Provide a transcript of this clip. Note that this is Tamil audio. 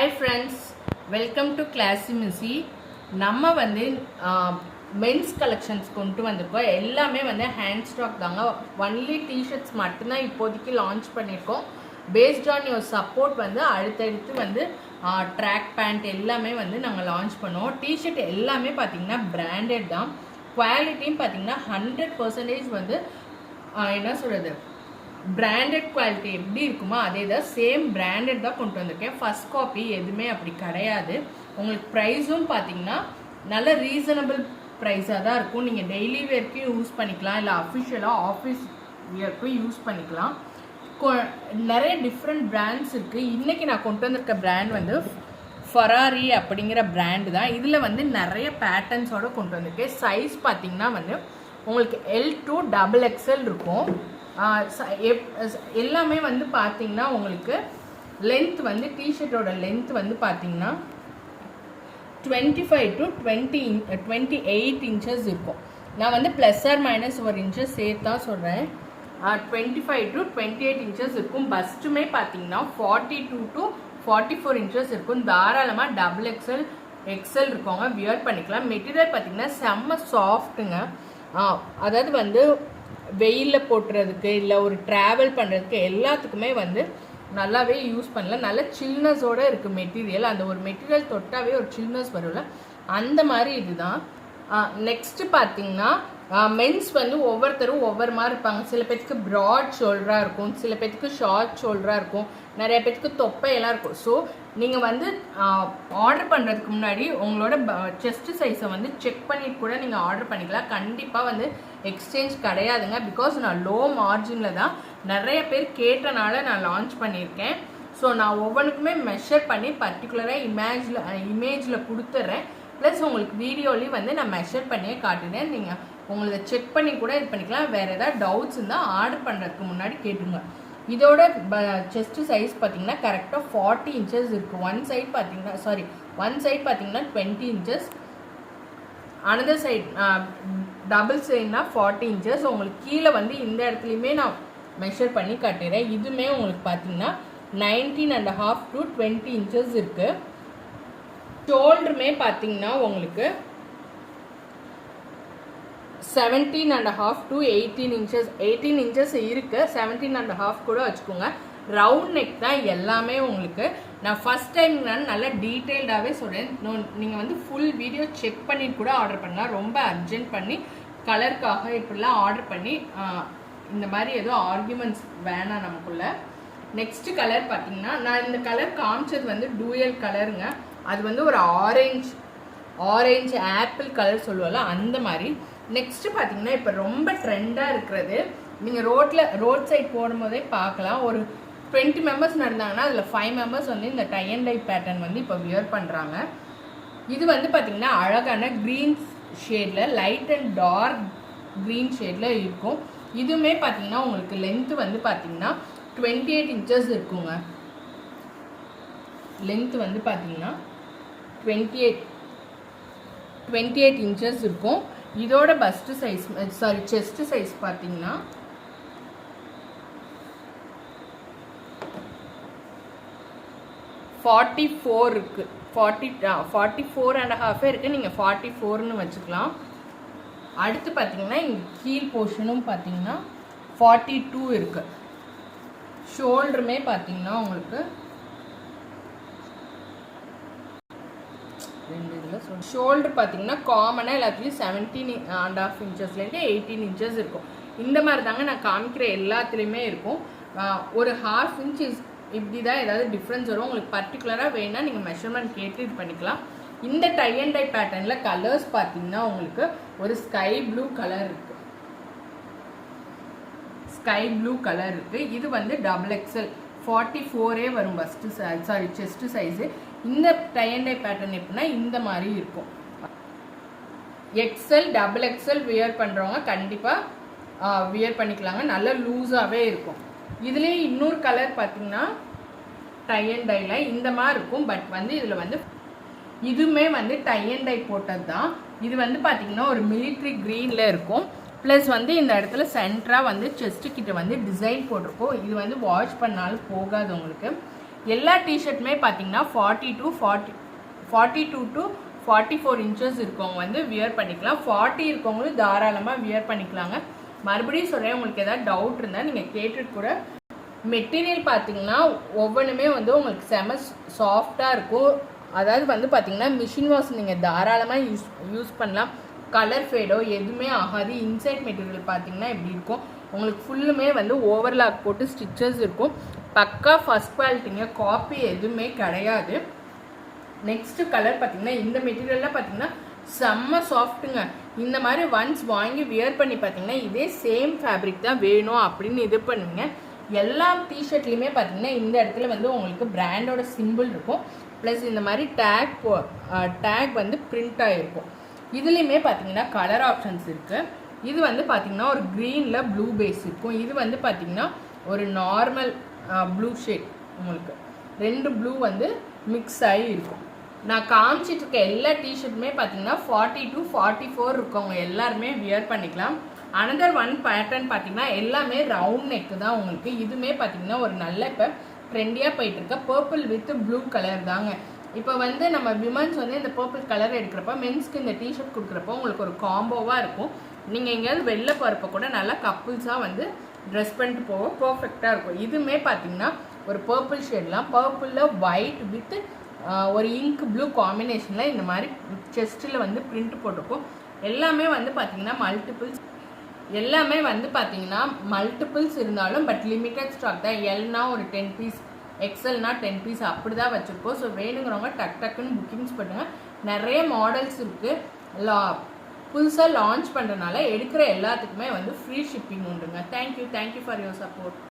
Hi friends, welcome to Classy Missy. நம்ம வந்து மென்ஸ் கலெக்ஷன்ஸ் கொண்டு வந்திருக்கோம். எல்லாமே வந்து ஹேண்ட் ஸ்டாக் தாங்க. ஒன்லி டிஷர்ட்ஸ் மட்டும்தான் இப்போதைக்கு லான்ச் பண்ணியிருக்கோம். பேஸ்ட் ஆன் யுவர் சப்போர்ட் வந்து அடுத்தடுத்து வந்து ட்ராக் பேண்ட் எல்லாமே வந்து நாங்கள் லான்ச் பண்ணுவோம். டிஷர்ட் எல்லாமே பார்த்தீங்கன்னா பிராண்டட் தான். குவாலிட்டியும் பார்த்தீங்கன்னா 100% வந்து என்ன சொல்கிறது, பிராண்டட் குவாலிட்டி எப்படி இருக்குமோ அதே தான், சேம் பிராண்டட் தான் கொண்டு வந்திருக்கேன். ஃபர்ஸ்ட் காப்பி எதுவுமே அப்படி கிடையாது. உங்களுக்கு ப்ரைஸும் பார்த்தீங்கன்னா நல்ல ரீசனபிள் ப்ரைஸாக தான் இருக்கும். நீங்கள் டெய்லி வேர்க்கும் யூஸ் பண்ணிக்கலாம், இல்லை அஃபிஷியலாக ஆஃபீஸ் வியர்க்கும் யூஸ் பண்ணிக்கலாம். நிறைய டிஃப்ரெண்ட் பிராண்ட்ஸ் இருக்குது. இன்றைக்கி நான் கொண்டு வந்திருக்க பிராண்ட் வந்து ஃபெராரி அப்படிங்கிற பிராண்டு தான். இதில் வந்து நிறைய பேட்டர்ன்ஸோடு கொண்டு வந்திருக்கேன். சைஸ் பார்த்தீங்கன்னா வந்து உங்களுக்கு L to XXL இருக்கும். எல்லாமே வந்து பார்த்தீங்கன்னா உங்களுக்கு லென்த் வந்து டிஷர்ட்டோட லென்த் வந்து பார்த்தீங்கன்னா 25 to 28 இன்ச்சஸ் இருக்கும். நான் வந்து ப்ளஸ் ஆர் மைனஸ் ஒரு இன்ச்சஸ் சேர்த்து தான் சொல்கிறேன். 25 to 28 இன்ச்சஸ் இருக்கும். பஸ்ட்டுமே பார்த்தீங்கன்னா 42 to 44 இன்ச்சஸ் இருக்கும். தாராளமாக XXL XL இருக்கவங்க வியர் பண்ணிக்கலாம். மெட்டீரியல் பார்த்தீங்கன்னா செம்ம சாஃப்ட்டுங்க. அதாவது வந்து வெயிலில் போட்டுறதுக்கு இல்லை ஒரு ட்ராவல் பண்ணுறதுக்கு எல்லாத்துக்குமே வந்து நல்லாவே யூஸ் பண்ணலாம். நல்ல சில்னஸோடு இருக்குது மெட்டீரியல். அந்த ஒரு மெட்டீரியல் தொட்டாவே ஒரு சில்னஸ் வரும்ல, அந்த மாதிரி இதுதான். நெக்ஸ்ட்டு பார்த்தீங்கன்னா மென்ஸ் வந்து ஒவ்வொருத்தரும் ஒவ்வொரு மாதிரி இருப்பாங்க. சில பேத்துக்கு ப்ராட் ஷோல்டராக இருக்கும், சில பேத்துக்கு ஷார்ட் ஷோல்டராக இருக்கும், நிறைய பேத்துக்கு தொப்பையெல்லாம் இருக்கும். ஸோ நீங்கள் வந்து ஆர்டர் பண்ணுறதுக்கு முன்னாடி உங்களோட செஸ்ட் சைஸை வந்து செக் பண்ணிட்டு கூட நீங்கள் ஆர்டர் பண்ணிக்கலாம். கண்டிப்பாக வந்து எக்ஸ்சேஞ்ச் கிடையாதுங்க. பிகாஸ் நான் லோ மார்ஜினில் தான் நிறைய பேர் கேட்டனால நான் லான்ச் பண்ணியிருக்கேன். ஸோ நான் ஒவ்வொன்றுக்குமே மெஷர் பண்ணி பர்டிகுலராக இமேஜில் கொடுத்துட்றேன். ப்ளஸ் உங்களுக்கு வீடியோலையும் வந்து நான் மெஷர் பண்ணியே காட்டுறேன். நீங்கள் உங்களை செக் பண்ணி கூட இது பண்ணிக்கலாம். வேறு ஏதாவது டவுட்ஸ் இருந்தால் ஆர்டர் பண்ணுறதுக்கு முன்னாடி கேட்டுங்க. இதோட செஸ்ட்டு சைஸ் பார்த்தீங்கன்னா கரெக்டாக 40 இன்ச்சஸ் இருக்குது. ஒன் சைட் பார்த்தீங்கன்னா 20 இன்ச்சஸ், அனதர் சைட் டபுள் சைட்னா 40 இன்ச்சஸ். உங்களுக்கு கீழே வந்து இந்த இடத்துலையுமே நான் மெஷர் பண்ணி காட்டுறேன். இதுவுமே உங்களுக்கு பார்த்தீங்கன்னா 19.5 to 20 இன்ச்சஸ் இருக்குது. ஷோல்டருமே பார்த்தீங்கன்னா உங்களுக்கு 17.5 to 18 இன்ச்சஸ் 18 இன்ச்சஸ் இருக்குது. 17.5 கூட வச்சுக்கோங்க. ரவுண்ட் நெக் தான் எல்லாமே உங்களுக்கு. நான் ஃபஸ்ட் டைம் நான் நல்லா டீட்டெயில்டாகவே சொல்கிறேன். நீங்கள் வந்து ஃபுல் வீடியோ செக் பண்ணிட்டு கூட ஆர்டர் பண்ணலாம். ரொம்ப அர்ஜென்ட் பண்ணி கலருக்காக இப்படிலாம் ஆர்டர் பண்ணி இந்த மாதிரி ஏதோ ஆர்குமெண்ட்ஸ் வேணாம் நமக்குள்ள. நெக்ஸ்ட்டு கலர் பார்த்தீங்கன்னா நான் இந்த கலர் காமிச்சது வந்து டூயல் கலருங்க. அது வந்து ஒரு ஆரஞ்சு ஆப்பிள் கலர் சொல்லுவோம்ல, அந்த மாதிரி. நெக்ஸ்ட்டு பார்த்தீங்கன்னா இப்போ ரொம்ப ட்ரெண்டாக இருக்கிறது, நீங்கள் ரோட் சைட் போடும்போதே பார்க்கலாம். ஒரு 20 மெம்பர்ஸ் நடந்தாங்கன்னா அதில் 5 மெம்பர்ஸ் வந்து இந்த டை அண்ட் டை பேட்டர்ன் வந்து இப்போ வியர் பண்ணுறாங்க. இது வந்து பார்த்திங்கன்னா அழகான க்ரீன் ஷேடில், லைட் அண்ட் டார்க் க்ரீன் ஷேடில் இருக்கும். இதுவுமே பார்த்திங்கன்னா உங்களுக்கு லென்த்து வந்து பார்த்திங்கன்னா 28 இன்ச்சஸ் இருக்குங்க. லென்த்து வந்து பார்த்திங்கன்னா 28 இன்ச்சஸ் இருக்கும். இதோட பஸ்ட்டு சைஸ் செஸ்ட்டு சைஸ் பார்த்தீங்கன்னா 44 இருக்குது. 44.5 இருக்குது. நீங்கள் 44ன்னு வச்சுக்கலாம். அடுத்து பார்த்தீங்கன்னா இங்கே கீழ் போர்ஷனும் பார்த்தீங்கன்னா 42 இருக்குது. ஷோல்டருமே பார்த்தீங்கன்னா உங்களுக்கு ஷோல்டர் பார்த்தீங்கன்னா காமனாக எல்லாத்துலேயும் 17.5 இன்ச்சஸ்லேருந்து 18 இன்ச்சஸ் இருக்கும். இந்த மாதிரி தாங்க நான் காமிக்கிற எல்லாத்துலேயுமே இருக்கும். ஒரு ½ இன்ச் இப்படி தான் ஏதாவது டிஃப்ரென்ஸ் வரும். உங்களுக்கு பர்டிகுலராக வேணால் நீங்கள் மெஷர்மெண்ட் கேட்டு இது பண்ணிக்கலாம். இந்த டை அண்ட் டை பேட்டர்னில் கலர்ஸ் பார்த்தீங்கன்னா உங்களுக்கு ஒரு ஸ்கை ப்ளூ கலர் இருக்குது. இது வந்து XXL 44 வரும் செஸ்ட்டு சைஸு. இந்த டை அண்ட் டை பேட்டர்ன் எப்படின்னா இந்த மாதிரி இருக்கும். XL XXL வியர் பண்ணுறவங்க கண்டிப்பாக வியர் பண்ணிக்கலாங்க. நல்லா லூஸாகவே இருக்கும். இதுலேயே இன்னொரு கலர் பார்த்தீங்கன்னா டை அண்ட் டையில் இந்த மாதிரி இருக்கும். பட் வந்து இதில் வந்து இதுவுமே வந்து டை அண்ட் டை போட்டது தான். இது வந்து பார்த்திங்கன்னா ஒரு மிலிட்ரி க்ரீனில் இருக்கும். ப்ளஸ் வந்து இந்த இடத்துல சென்டராக வந்து செஸ்ட்டு கிட்ட வந்து டிசைன் போட்டிருக்கோம். இது வந்து வாஷ் பண்ணாலும் போகாது உங்களுக்கு. எல்லா டிஷர்ட்டுமே பார்த்தீங்கன்னா 42 to 44 இன்ச்சஸ் இருக்கவங்க வந்து வியர் பண்ணிக்கலாம். 40 இருக்கவங்களும் தாராளமாக வியர் பண்ணிக்கலாங்க. மறுபடியும் சொல்கிறேன், உங்களுக்கு ஏதாவது டவுட் இருந்தால் நீங்கள் கேட்டுட்டு கூட. மெட்டீரியல் பார்த்தீங்கன்னா ஒவ்வொன்றுமே வந்து உங்களுக்கு செம சாஃப்டாக இருக்கும். அதாவது வந்து பார்த்தீங்கன்னா மிஷின் வாஷ் நீங்கள் தாராளமாக யூஸ் பண்ணலாம். கலர் ஃபேடோ எதுவுமே ஆகாது. இன்சைட் மெட்டீரியல் பார்த்தீங்கன்னா இப்படி இருக்கும். உங்களுக்கு ஃபுல்லுமே வந்து ஓவர்லாக் போட்டு ஸ்டிச்சஸ் இருக்கும். பக்கா ஃபர்ஸ்ட் குவாலிட்டிங்க, காப்பி எதுவுமே கிடையாது. நெக்ஸ்ட்டு கலர் பார்த்தீங்கன்னா இந்த மெட்டீரியல்லாம் பார்த்தீங்கன்னா செம்ம சாஃப்ட்டுங்க. இந்த மாதிரி ஒன்ஸ் வாங்கி வியர் பண்ணி பார்த்தீங்கன்னா இதே சேம் ஃபேப்ரிக் தான் வேணும் அப்படின்னு இது பண்ணுங்க. எல்லா டிஷர்ட்லேயுமே பார்த்தீங்கன்னா இந்த இடத்துல வந்து உங்களுக்கு பிராண்டோட சிம்பிள் இருக்கும். ப்ளஸ் இந்த மாதிரி டேக் வந்து பிரிண்ட் ஆகிருக்கும். இதுலேயுமே பார்த்தீங்கன்னா கலர் ஆப்ஷன்ஸ் இருக்குது. இது வந்து பார்த்தீங்கன்னா ஒரு க்ரீனில் ப்ளூ பேஸ் இருக்கும். இது வந்து பார்த்தீங்கன்னா ஒரு நார்மல் ப்ளூ ஷேட். உங்களுக்கு 2 ப்ளூ வந்து மிக்ஸ் ஆகி இருக்கும். நான் காமிச்சிட்டு இருக்க எல்லா டிஷர்ட்டுமே பார்த்தீங்கன்னா 40 to 44 இருக்கவங்க எல்லாருமே வியர் பண்ணிக்கலாம். அனதர் ஒன் பேட்டர்ன் பார்த்தீங்கன்னா எல்லாமே ரவுண்ட் நெக்கு தான் உங்களுக்கு. இதுவுமே பார்த்தீங்கன்னா ஒரு நல்ல இப்போ ட்ரெண்டியாக போயிட்டு இருக்க பர்பிள் வித் ப்ளூ கலர் தாங்க. இப்போ வந்து நம்ம விமன்ஸ் வந்து இந்த பர்பிள் கலர் எடுக்கிறப்ப மென்ஸ்க்கு இந்த டிஷர்ட் கொடுக்குறப்போ உங்களுக்கு ஒரு காம்போவாக இருக்கும். நீங்கள் எங்கேயாவது வெளில போகிறப்ப கூட நல்லா கப்புள்ஸாக வந்து ட்ரெஸ் பண்ணிட்டு போக பர்ஃபெக்டாக இருக்கும். இதுவுமே பார்த்தீங்கன்னா ஒரு பர்பிள் ஷேட்லாம் பர்பிளில் ஒயிட் வித் ஒரு இங்க் ப்ளூ காம்பினேஷனில் இந்த மாதிரி செஸ்ட்டில் வந்து பிரிண்ட் போட்டிருக்கும். எல்லாமே வந்து பார்த்தீங்கன்னா மல்டிபிள்ஸ் இருந்தாலும் பட் லிமிட்டட் ஸ்டாக் தான். எல்னா ஒரு 10 பீஸ், எக்ஸல்னா 10 பீஸ் அப்படி தான் வச்சுருக்கோம். ஸோ வேணுங்கிறவங்க டக்குன்னு புக்கிங்ஸ் பண்ணுங்கள். நிறைய மாடல்ஸ் இருக்குது. புதுசாக லான்ச் பண்ணுறதுனால எடுக்கிற எல்லாத்துக்குமே வந்து ஃப்ரீ ஷிப்பிங் உண்டுங்க. Thank you for your support.